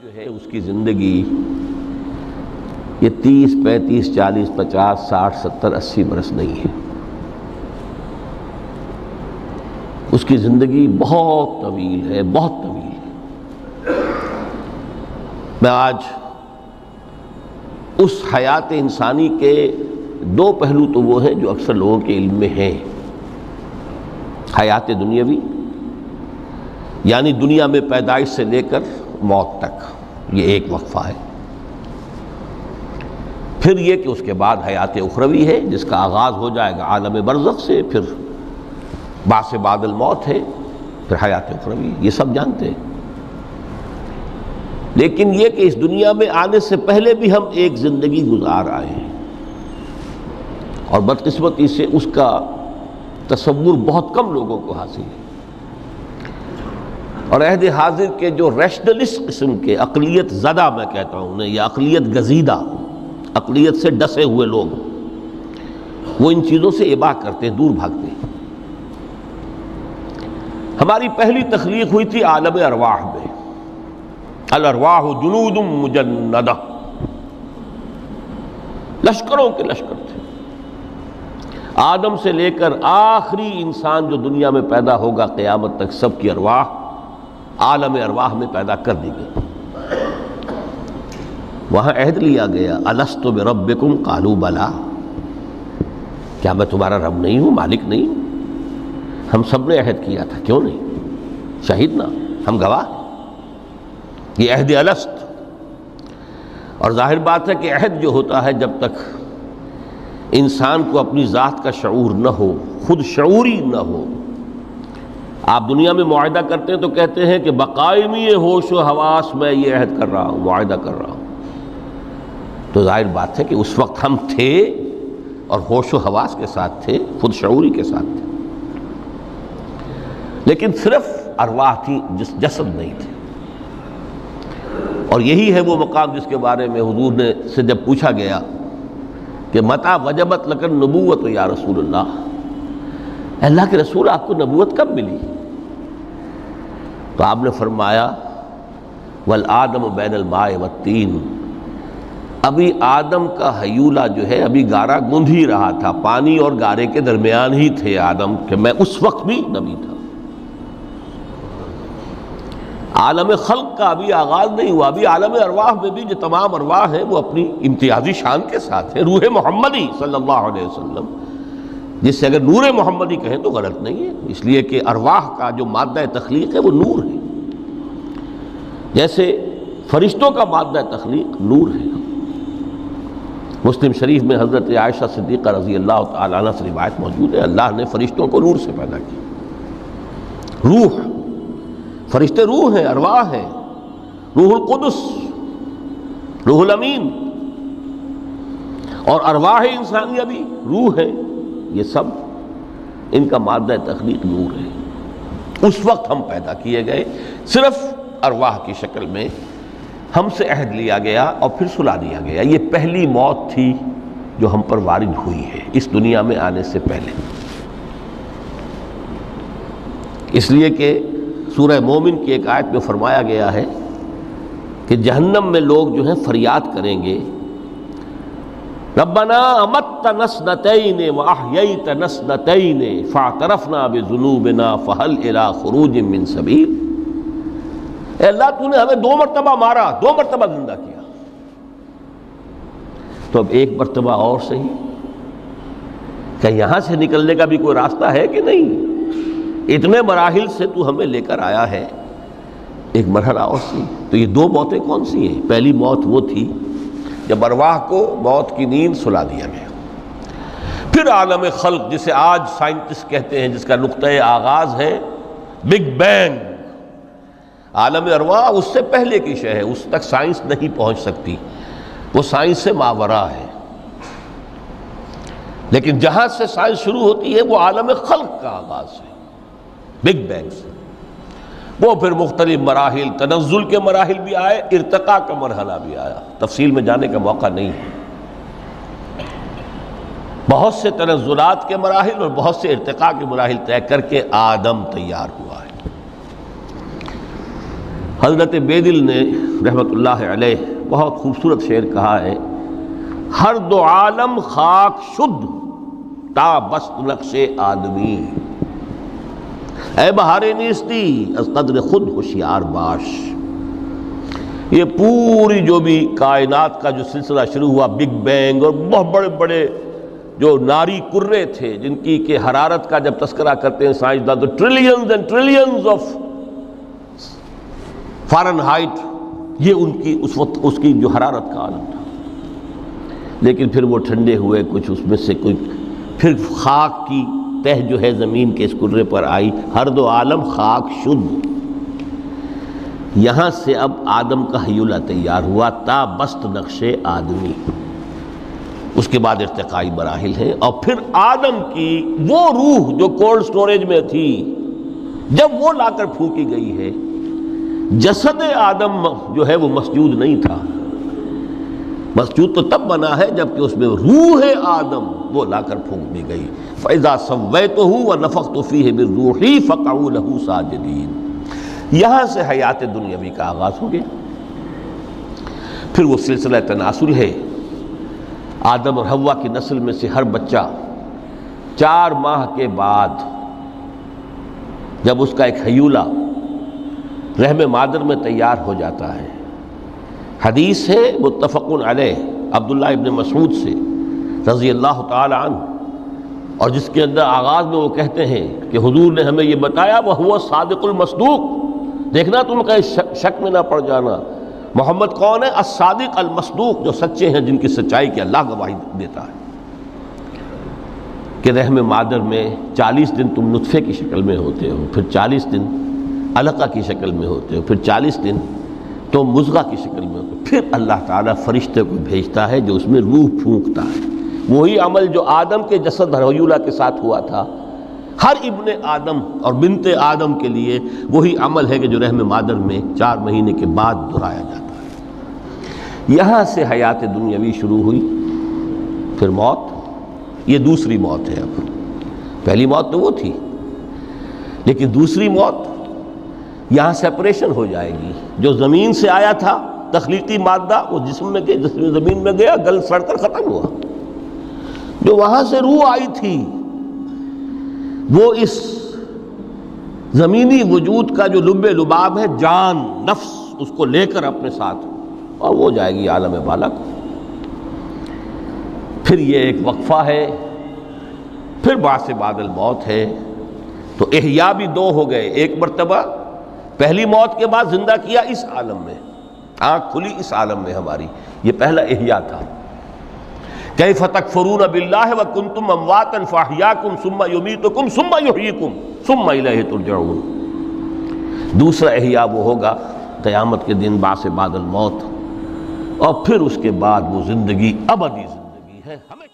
جو ہے اس کی زندگی یہ 30 35 40 50 60 70 80 برس نہیں ہے. اس کی زندگی بہت طویل ہے، بہت طویل ہے. میں آج اس حیات انسانی کے دو پہلو تو وہ ہیں جو اکثر لوگوں کے علم میں ہیں. حیات دنیاوی یعنی دنیا میں پیدائش سے لے کر موت تک، یہ ایک وقفہ ہے. پھر یہ کہ اس کے بعد حیات اخروی ہے جس کا آغاز ہو جائے گا عالم برزخ سے، پھر بعث بعد الموت ہے، پھر حیات اخروی، یہ سب جانتے ہیں. لیکن یہ کہ اس دنیا میں آنے سے پہلے بھی ہم ایک زندگی گزار آئے ہیں، اور بدقسمتی سے اس کا تصور بہت کم لوگوں کو حاصل ہے. اور عہد حاضر کے جو ریشنلسٹ قسم کے اقلیت زدہ میں کہتا ہوں انہیں، یا اقلیت گزیدہ، اقلیت سے ڈسے ہوئے لوگ، وہ ان چیزوں سے اباع کرتے ہیں، دور بھاگتے ہیں. ہماری پہلی تخلیق ہوئی تھی عالم ارواح میں. الارواح جنود مجندہ، لشکروں کے لشکر تھے. آدم سے لے کر آخری انسان جو دنیا میں پیدا ہوگا قیامت تک، سب کی ارواح عالم ارواح میں پیدا کر دی گئی. وہاں عہد لیا گیا، الست بربکم قالوا بلا، کیا میں تمہارا رب نہیں ہوں، مالک نہیں ہوں؟ ہم سب نے عہد کیا تھا، کیوں نہیں؟ شہیدنا، ہم گواہ ہیں. یہ عہد الست. اور ظاہر بات ہے کہ عہد جو ہوتا ہے جب تک انسان کو اپنی ذات کا شعور نہ ہو، خود شعوری نہ ہو. آپ دنیا میں معاہدہ کرتے ہیں تو کہتے ہیں کہ بقائمی ہوش و حواس میں یہ عہد کر رہا ہوں، معاہدہ کر رہا ہوں. تو ظاہر بات ہے کہ اس وقت ہم تھے اور ہوش و حواس کے ساتھ تھے، خود شعوری کے ساتھ تھے، لیکن صرف ارواح تھی، جسد نہیں تھے. اور یہی ہے وہ مقام جس کے بارے میں حضور نے سے جب پوچھا گیا کہ متى وجبت لک النبوۃ یا رسول اللہ، اللہ کے رسول آپ کو نبوت کب ملی؟ تو آپ نے فرمایا والآدم بین الماء والطین، ابھی آدم کا حیولہ جو ہے ابھی گارا گوندھ ہی رہا تھا، پانی اور گارے کے درمیان ہی تھے آدم، کہ میں اس وقت بھی نبی تھا. عالم خلق کا ابھی آغاز نہیں ہوا، ابھی عالم ارواح میں بھی جو تمام ارواح ہیں وہ اپنی امتیازی شان کے ساتھ ہیں. روح محمدی صلی اللہ علیہ وسلم، جس سے اگر نور محمدی کہیں تو غلط نہیں ہے، اس لیے کہ ارواح کا جو مادہ تخلیق ہے وہ نور ہے، جیسے فرشتوں کا مادہ تخلیق نور ہے. مسلم شریف میں حضرت عائشہ صدیقہ رضی اللہ تعالی عنہ سے روایت موجود ہے، اللہ نے فرشتوں کو نور سے پیدا کیا. روح، فرشتے روح ہیں، ارواح ہیں. روح القدس، روح الامین، اور ارواح انسانیہ بھی روح ہے. یہ سب ان کا مادہ تخلیق نور ہے. اس وقت ہم پیدا کیے گئے، صرف ارواح کی شکل میں ہم سے عہد لیا گیا اور پھر سلا دیا گیا. یہ پہلی موت تھی جو ہم پر وارد ہوئی ہے اس دنیا میں آنے سے پہلے. اس لیے کہ سورہ مومن کی ایک آیت میں فرمایا گیا ہے کہ جہنم میں لوگ جو ہیں فریاد کریں گے، ربنا امتنا اثنتین واحییتنا اثنتین فاعترفنا بذنوبنا فہل الی خروج من سبیل. اے اللہ تو نے ہمیں 2 مرتبہ مارا، 2 مرتبہ زندہ کیا، تو اب ایک مرتبہ اور صحیح، کہ یہاں سے نکلنے کا بھی کوئی راستہ ہے کہ نہیں؟ اتنے مراحل سے تو ہمیں لے کر آیا ہے، ایک مرحلہ اور سی. تو یہ 2 موتیں کون سی ہیں؟ پہلی موت وہ تھی جب ارواح کو موت کی نیند سلا دیا گیا. پھر عالم خلق، جسے آج سائنٹسٹ کہتے ہیں، جس کا نقطۂ آغاز ہے بگ بینگ. عالم ارواح اس سے پہلے کی شے ہے، اس تک سائنس نہیں پہنچ سکتی، وہ سائنس سے ماوراء ہے. لیکن جہاں سے سائنس شروع ہوتی ہے وہ عالم خلق کا آغاز ہے، بگ بینگ سے. وہ پھر مختلف مراحل، تنزل کے مراحل بھی آئے، ارتقاء کا مرحلہ بھی آیا. تفصیل میں جانے کا موقع نہیں ہے. بہت سے تنزلات کے مراحل اور بہت سے ارتقاء کے مراحل طے کر کے آدم تیار ہوا ہے. حضرت بیدل نے رحمۃ اللہ علیہ بہت خوبصورت شعر کہا ہے، ہر دو عالم خاک شد تا بست نقش آدمی، اے بہار نیستی از قدر خود ہوشیار باش۔ یہ پوری جو بھی کائنات کا جو سلسلہ شروع ہوا، بگ بینگ، اور بہت بڑے بڑے جو ناری کرے تھے جن کی کہ حرارت کا جب تذکرہ کرتے ہیں سائنسدان تو trillions and trillions of foreign height, یہ ان کی اس وقت اس کی جو حرارت کا عالم تھا، لیکن پھر وہ ٹھنڈے ہوئے کچھ، اس میں سے کوئی پھر خاک کی تہ جو ہے زمین کے اس کرے پر آئی، ہر دو عالم خاک شد۔ یہاں سے اب آدم کا حیولہ تیار ہوا، تا بست نقش آدمی، اس کے بعد ارتقائی مراحل ہیں، اور پھر آدم کی وہ روح جو کولڈ سٹوریج میں تھی جب وہ لا کر پھونکی گئی ہے، جسد آدم جو ہے وہ مسجود نہیں تھا، مسجود تو تب بنا ہے جب کہ اس میں روح آدم وہ لا کر پھونک دی گئی، فَإِذَا سَوَّيْتُهُ وَنَفَخْتُ فِيهِ مِن رُوحِي فَقَعُوا لَهُ سَاجِدِينَ۔ یہاں سے حیات دنیاوی کا آغاز ہو گیا۔ پھر وہ سلسلہ تناسل ہے، آدم اور حوا کی نسل میں سے ہر بچہ 4 ماہ کے بعد جب اس کا ایک حیولہ رحم مادر میں تیار ہو جاتا ہے، حدیث ہے متفق علیہ عبداللہ ابن مسعود سے رضی اللہ تعالی عنہ، اور جس کے اندر آغاز میں وہ کہتے ہیں کہ حضور نے ہمیں یہ بتایا وَهُوَ الصادق المصدوق، دیکھنا تم کہیں شک میں نہ پڑ جانا، محمد کون ہے؟ الصادق المصدوق، جو سچے ہیں، جن کی سچائی کی اللہ گواہی دیتا ہے، کہ رحم مادر میں 40 دن تم نطفے کی شکل میں ہوتے ہو، پھر 40 دن علقہ کی شکل میں ہوتے ہو، پھر 40 دن تو مضغہ کی شکل میں ہوتے ہو، پھر اللہ تعالیٰ فرشتے کو بھیجتا ہے جو اس میں روح پھونکتا ہے۔ وہی عمل جو آدم کے جسد حیولہ کے ساتھ ہوا تھا، ہر ابن آدم اور بنت آدم کے لیے وہی عمل ہے کہ جو رحم مادر میں 4 مہینے کے بعد دہرایا جاتا ہے۔ یہاں سے حیات دنیاوی شروع ہوئی، پھر موت، یہ دوسری موت ہے۔ اب پہلی موت تو وہ تھی، لیکن دوسری موت یہاں سیپریشن ہو جائے گی۔ جو زمین سے آیا تھا تخلیقی مادہ، وہ جسم میں گیا، جسم زمین میں گیا، گل سڑ کر ختم ہوا۔ جو وہاں سے روح آئی تھی وہ اس زمینی وجود کا جو لب لباب ہے، جان، نفس، اس کو لے کر اپنے ساتھ، اور وہ جائے گی عالم بالا کو۔ پھر یہ ایک وقفہ ہے، پھر بعث بعد الموت ہے۔ تو احیاء بھی 2 ہو گئے، ایک مرتبہ پہلی موت کے بعد زندہ کیا اس عالم میں، آنکھ کھلی اس عالم میں ہماری، یہ پہلا احیاء تھا۔ کیف تکفرون باللہ وکنتم امواتا فاحیاکم ثم یمیتکم ثم یحییکم ثم الیہ ترجعون۔ دوسرا احیاء وہ ہوگا قیامت کے دن، بعث بعد الموت، اور پھر اس کے بعد وہ زندگی ابدی زندگی ہے، ہمیں